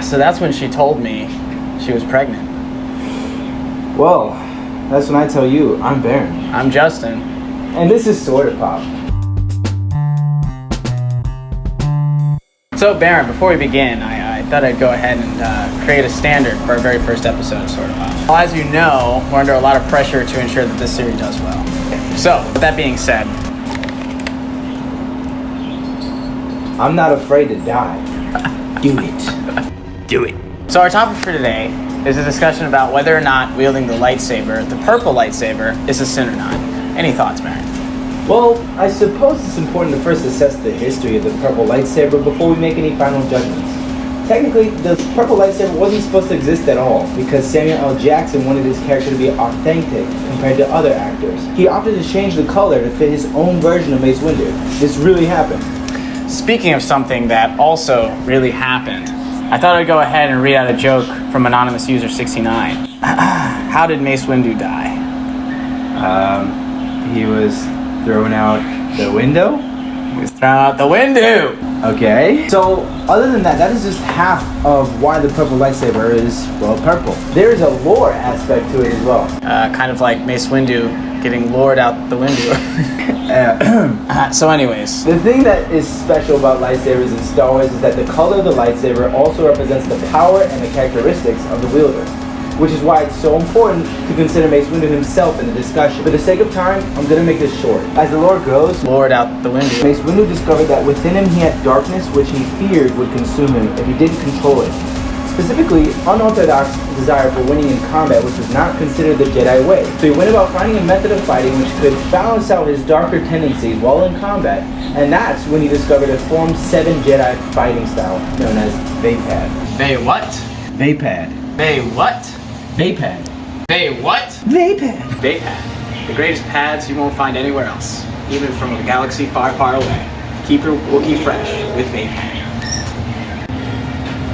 So that's when she told me she was pregnant. Well, that's when I tell you I'm Baron. I'm Justin. And this is Sorta Pop. So Baron, before we begin, I thought I'd go ahead and create a standard for our very first episode of Sorta Pop. Well, as you know, we're under a lot of pressure to ensure that this series does well. So, with that being said, I'm not afraid to die. Do it. Do it. So our topic for today is a discussion about whether or not wielding the lightsaber, the purple lightsaber, is a sin or not. Any thoughts, Baron? Well, I suppose it's important to first assess the history of the purple lightsaber before we make any final judgments. Technically, the purple lightsaber wasn't supposed to exist at all because Samuel L. Jackson wanted his character to be authentic compared to other actors. He opted to change the color to fit his own version of Mace Windu. This really happened. Speaking of something that also really happened, I thought I'd go ahead and read out a joke from anonymous user 69. How did Mace Windu die? He was thrown out the window? He was thrown out the window! Okay. So, other than that, that is just half of why the purple lightsaber is, well, purple. There is a lore aspect to it as well. Kind of like Mace Windu getting lured out the window. So anyways. The thing that is special about lightsabers in Star Wars is that the color of the lightsaber also represents the power and the characteristics of the wielder, which is why it's so important to consider Mace Windu himself in the discussion. For the sake of time, I'm going to make this short. As the lore goes, Lured out the window. Mace Windu discovered that within him he had darkness which he feared would consume him if he didn't control it. Specifically, unorthodox desire for winning in combat, which was not considered the Jedi way. So he went about finding a method of fighting which could balance out his darker tendencies while in combat, and that's when he discovered a Form 7 Jedi fighting style known as Vapad. They what? Vapad. They what? Vapad. They what? Vapad. Vapad. The greatest pads you won't find anywhere else, even from a galaxy far, far away. Keep your Wookiee fresh with Vapad.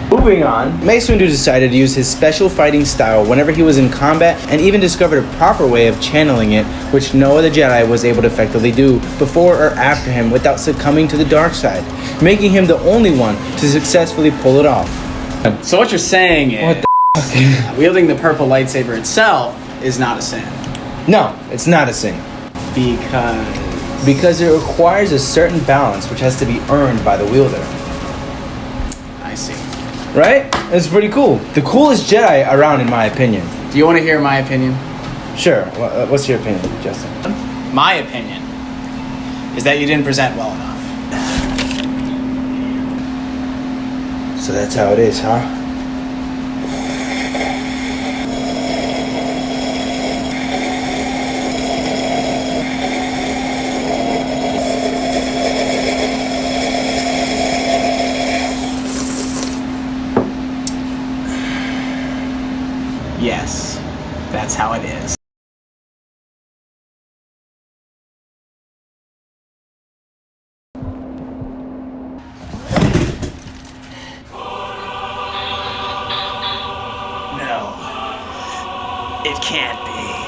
Moving on, Mace Windu decided to use his special fighting style whenever he was in combat and even discovered a proper way of channeling it, which no other Jedi was able to effectively do before or after him without succumbing to the dark side, making him the only one to successfully pull it off. So what you're saying is, What the wielding the purple lightsaber itself is not a sin. No, it's not a sin. Because it requires a certain balance which has to be earned by the wielder. I see. Right? It's pretty cool. The coolest Jedi around, in my opinion. Do you want to hear my opinion? Sure. What's your opinion, Justin? My opinion is that you didn't present well enough. So that's how it is, huh? Yes, that's how it is. No, it can't be.